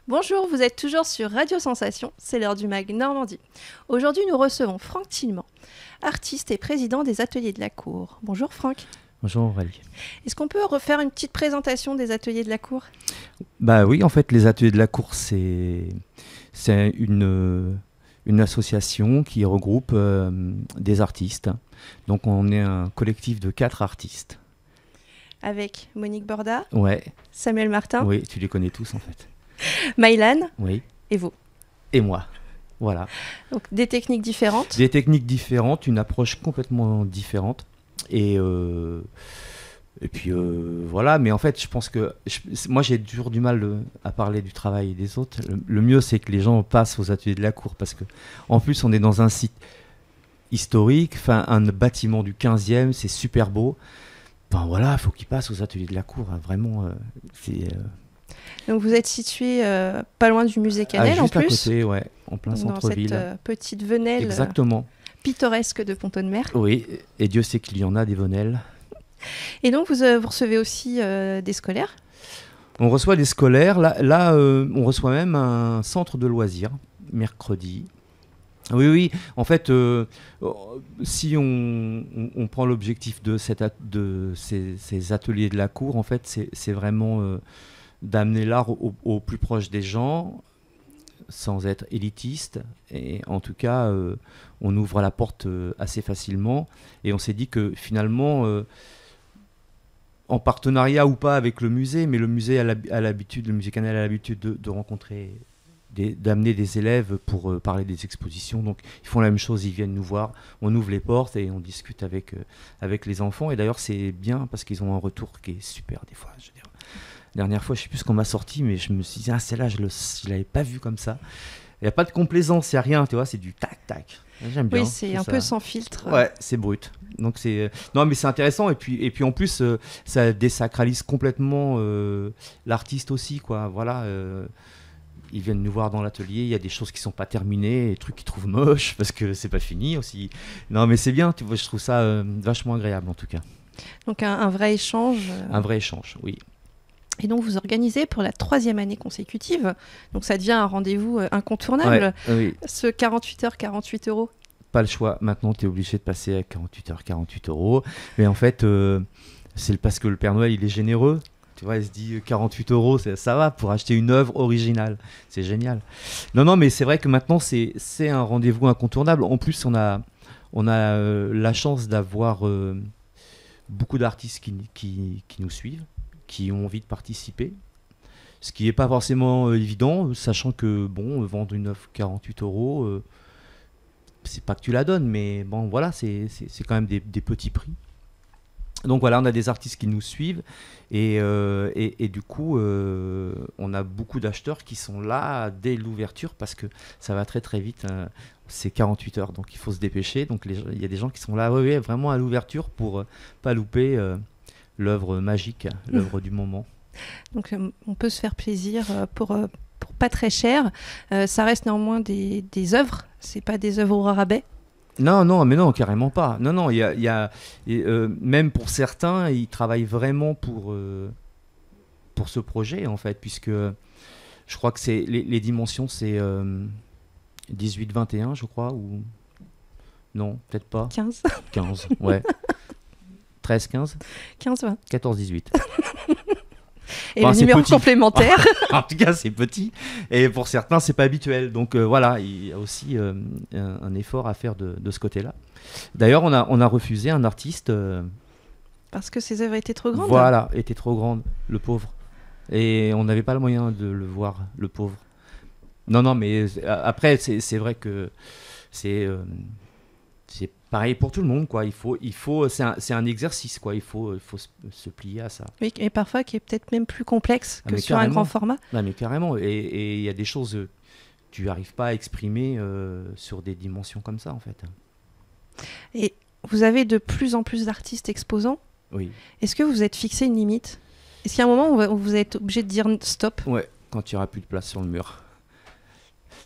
Bonjour, vous êtes toujours sur Radio Sensation, c'est l'heure du MAG Normandie. Aujourd'hui, nous recevons Franck Tillemand, artiste et président des Ateliers de la Cour. Bonjour Franck. Bonjour Aurélie. Est-ce qu'on peut refaire une petite présentation des Ateliers de la Cour ? Bah oui, en fait, les Ateliers de la Cour, c'est une association qui regroupe des artistes. Donc on est un collectif de 4 artistes. Avec Monique Borda, Ouais, Samuel Martin, oui, tu les connais tous en fait. Maïlan Oui, et vous. et moi. Voilà. Donc des techniques différentes. Des techniques différentes, une approche complètement différente. Et puis voilà, mais en fait, je pense que moi j'ai toujours du mal à parler du travail des autres. Le mieux, c'est que les gens passent aux Ateliers de la Cour parce que, en plus, on est dans un site historique, enfin un bâtiment du 15e, c'est super beau. Ben voilà, il faut qu'ils passent aux Ateliers de la Cour, hein, vraiment. Donc vous êtes situé pas loin du musée Canel en juste à plus. côté, ouais, en plein Dans centre-ville. cette petite venelle Exactement. pittoresque de Pont-de-Mer. Oui, et Dieu sait qu'il y en a des venelles. Et donc vous recevez aussi des scolaires. On reçoit des scolaires. Là, on reçoit même un centre de loisirs, mercredi. Oui, oui. En fait, si on prend l'objectif de ces ateliers de la cour, en fait, c'est vraiment d'amener l'art au plus proche des gens, sans être élitiste. Et en tout cas, on ouvre la porte assez facilement. Et on s'est dit que finalement, en partenariat ou pas avec le musée, mais le musée a l'habitude, le musée Canel a l'habitude de rencontrer, d'amener des élèves pour parler des expositions. Donc ils font la même chose, ils viennent nous voir, on ouvre les portes et on discute avec les enfants. Et d'ailleurs c'est bien parce qu'ils ont un retour qui est super des fois. Je veux dire. La dernière fois, je sais plus ce qu'on m'a sorti, mais je me suis dit, ah celle-là, je l'avais pas vue comme ça. Il n'y a pas de complaisance, il n'y a rien, tu vois, c'est du tac-tac. J'aime bien. Oui, c'est un peu sans filtre. Ouais, c'est brut. Donc c'est non, mais c'est intéressant et puis en plus ça désacralise complètement l'artiste aussi, quoi. Voilà. Ils viennent nous voir dans l'atelier, il y a des choses qui sont pas terminées, des trucs qu'ils trouvent moches parce que c'est pas fini aussi. Non, mais c'est bien, tu vois, je trouve ça vachement agréable en tout cas. Donc un vrai échange. Un vrai échange, oui. Et donc vous organisez pour la 3e année consécutive, donc ça devient un rendez-vous incontournable, oui. ce 48 heures, 48 euros. Pas le choix, maintenant tu es obligé de passer à 48 heures, 48 euros. Mais en fait, c'est parce que le Père Noël il est généreux. Tu vois, il se dit 48 euros, ça va pour acheter une œuvre originale. C'est génial. Non, mais c'est vrai que maintenant c'est un rendez-vous incontournable. En plus, on a la chance d'avoir beaucoup d'artistes qui nous suivent, qui ont envie de participer, ce qui n'est pas forcément évident, sachant que bon, vendre une œuvre 48 euros, c'est pas que tu la donnes, mais bon, voilà, c'est quand même des petits prix. Donc voilà, on a des artistes qui nous suivent et du coup, on a beaucoup d'acheteurs qui sont là dès l'ouverture parce que ça va très très vite. C'est 48 heures, donc il faut se dépêcher. Donc il y a des gens qui sont là vraiment à l'ouverture pour pas louper l'œuvre magique, l'œuvre du moment. Donc on peut se faire plaisir pour pas très cher. Ça reste néanmoins des œuvres, c'est pas des œuvres au rabais. Non, mais non, carrément pas. Non, il y a même pour certains, ils travaillent vraiment pour ce projet en fait, puisque je crois que c'est les dimensions, c'est 18-21, je crois, ou non, peut-être pas. 15. 15, ouais. 13-15 15-20. 14-18. Et le numéro complémentaire. En tout cas, c'est petit. Et pour certains, c'est pas habituel. Donc voilà, il y a aussi un effort à faire de ce côté-là. D'ailleurs, on a refusé un artiste. Parce que ses œuvres étaient trop grandes. Voilà, étaient trop grandes, le pauvre. Et on n'avait pas le moyen de le voir, le pauvre. Non, mais après, c'est vrai que c'est pareil pour tout le monde, quoi. Il faut, c'est un exercice, quoi. Il faut se plier à ça. Oui, et parfois qui est peut-être même plus complexe que sur carrément. un grand format. Non, mais carrément. Et il y a des choses tu n'arrives pas à exprimer sur des dimensions comme ça, en fait. Et vous avez de plus en plus d'artistes exposants. Oui. Est-ce que vous êtes fixé une limite ? Est-ce qu'il y a un moment où vous êtes obligé de dire stop ? Ouais, quand il n'y aura plus de place sur le mur.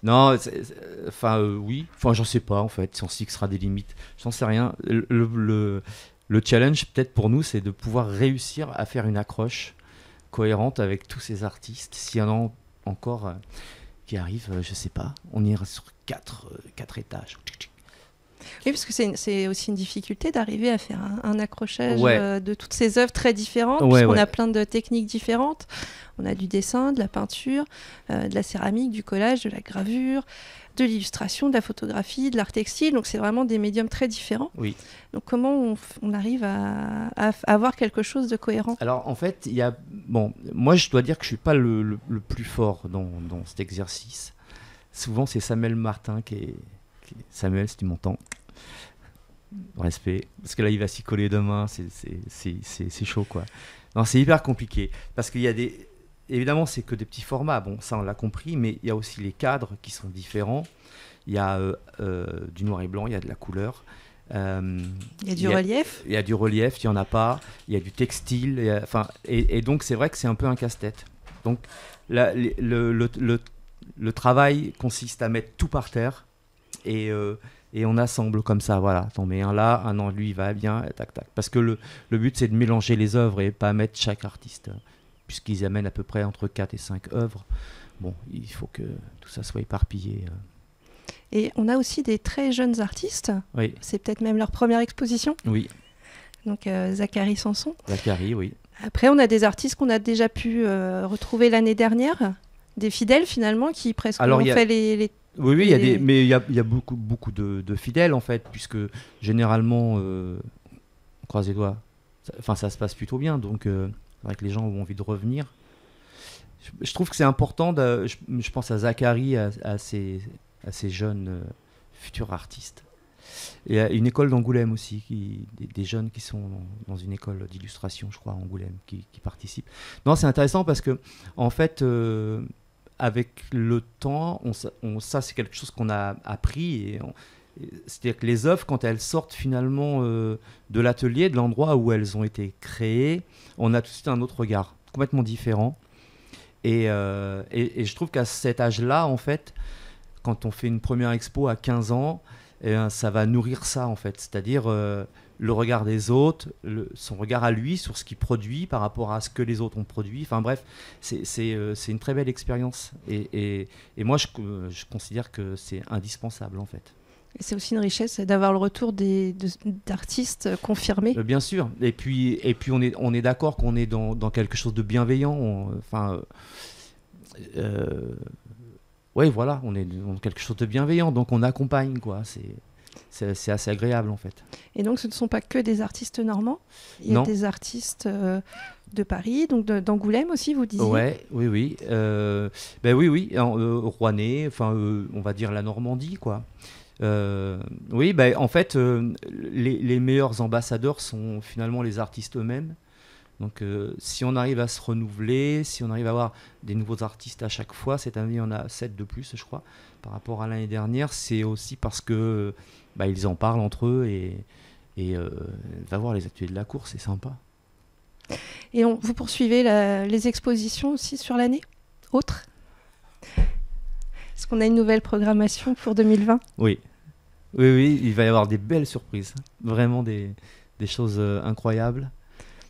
Non, oui. Enfin, j'en sais pas, en fait, si on se fixera des limites. J'en sais rien. Le challenge, peut-être pour nous, c'est de pouvoir réussir à faire une accroche cohérente avec tous ces artistes. S'il y en a encore qui arrivent, je sais pas, on est sur 4 étages. Oui, parce que c'est aussi une difficulté d'arriver à faire un accrochage Ouais. de toutes ces œuvres très différentes, Ouais, puisqu'on ouais. a plein de techniques différentes. On a du dessin, de la peinture, de la céramique, du collage, de la gravure, de l'illustration, de la photographie, de l'art textile. Donc c'est vraiment des médiums très différents. Oui. Donc comment on arrive à avoir quelque chose de cohérent? Alors en fait, bon, moi je dois dire que je suis pas le plus fort dans cet exercice. Souvent c'est Samuel Martin Samuel, si tu m'entends, respect, parce que là il va s'y coller demain, c'est chaud quoi. Non, c'est hyper compliqué, parce qu'il y a évidemment c'est que des petits formats, bon ça on l'a compris, mais il y a aussi les cadres qui sont différents. Il y a du noir et blanc, il y a de la couleur. Il y a du relief. Il y a du relief, il n'y en a pas. Il y a du textile. Et donc, c'est vrai que c'est un peu un casse-tête. Donc, le travail consiste à mettre tout par terre et on assemble comme ça. Voilà, t'en mets un là, un non, lui, il va bien, tac, tac. Parce que le but, c'est de mélanger les œuvres et pas mettre chaque artiste, puisqu'ils amènent à peu près entre 4 et 5 œuvres. Bon, il faut que tout ça soit éparpillé. Et on a aussi des très jeunes artistes. Oui. C'est peut-être même leur première exposition. Oui. Donc Zachary Sanson. Zachary, oui. Après, on a des artistes qu'on a déjà pu retrouver l'année dernière. Des fidèles finalement qui presque ont fait les... Oui, mais il y a beaucoup de fidèles en fait, puisque généralement, on croise les doigts, ça se passe plutôt bien, donc c'est vrai que les gens ont envie de revenir. Je trouve que c'est important, je pense à Zachary, à ces jeunes futurs artistes. Il y a une école d'Angoulême aussi, des jeunes qui sont dans une école d'illustration, je crois, à Angoulême, qui participent. Non, c'est intéressant parce que, en fait, avec le temps, ça c'est quelque chose qu'on a appris. C'est-à-dire que les œuvres, quand elles sortent finalement de l'atelier, de l'endroit où elles ont été créées, on a tout de suite un autre regard, complètement différent. Et je trouve qu'à cet âge-là, en fait, quand on fait une première expo à 15 ans, ça va nourrir ça, en fait. C'est-à-dire le regard des autres, son regard à lui sur ce qu'il produit par rapport à ce que les autres ont produit. Enfin bref, c'est une très belle expérience. Et moi, je considère que c'est indispensable, en fait. Et c'est aussi une richesse d'avoir le retour d'artistes confirmés. Bien sûr. Et puis on est d'accord qu'on est dans quelque chose de bienveillant. Oui, voilà, on est dans quelque chose de bienveillant, donc on accompagne, quoi. C'est assez agréable, en fait. Et donc, ce ne sont pas que des artistes normands. Il y a des artistes de Paris, donc d'Angoulême aussi, vous disiez. Oui. Oui. Rouennais, on va dire la Normandie, quoi. En fait, les meilleurs ambassadeurs sont finalement les artistes eux-mêmes. Donc si on arrive à se renouveler, si on arrive à avoir des nouveaux artistes à chaque fois, cette année il y en a 7 de plus je crois, par rapport à l'année dernière, c'est aussi parce que ils en parlent entre eux et va voir les ateliers de la cour, c'est sympa. Et vous poursuivez les expositions aussi sur l'année autre? Est-ce qu'on a une nouvelle programmation pour 2020? Oui, il va y avoir des belles surprises, vraiment des choses incroyables.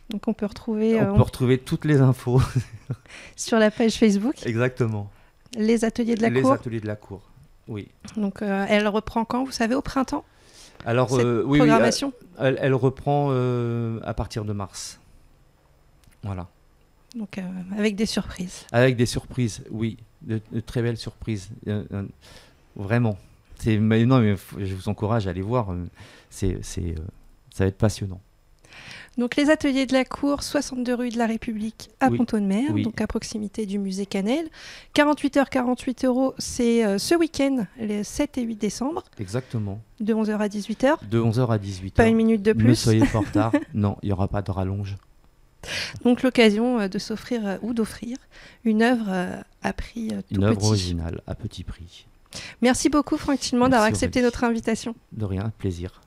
Donc on peut retrouver... on peut retrouver toutes les infos. Sur la page Facebook. Exactement. Les ateliers de la cour. Les ateliers de la cour, oui. Donc elle reprend quand, vous savez, au printemps? Alors, programmation elle reprend à partir de mars. Voilà. Donc avec des surprises. Avec des surprises, oui. De très belles surprises. Vraiment. Mais je vous encourage à aller voir. Ça va être passionnant. Donc les ateliers de la cour, 62 rue de la République à Pont-de-Mer, donc à proximité du musée Canel. 48h, 48 €, c'est ce week-end, les 7 et 8 décembre. Exactement. De 11h à 18h. De 11h à 18h. Pas une minute de plus. Ne soyez pas en retard. Non, il n'y aura pas de rallonge. Donc l'occasion de s'offrir ou d'offrir une œuvre à prix tout petit. Une œuvre originale à petit prix. Merci beaucoup Franck Tillemand d'avoir accepté notre invitation. De rien, plaisir.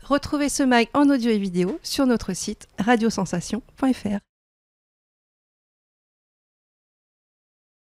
Retrouvez ce mag en audio et vidéo sur notre site radiosensation.fr.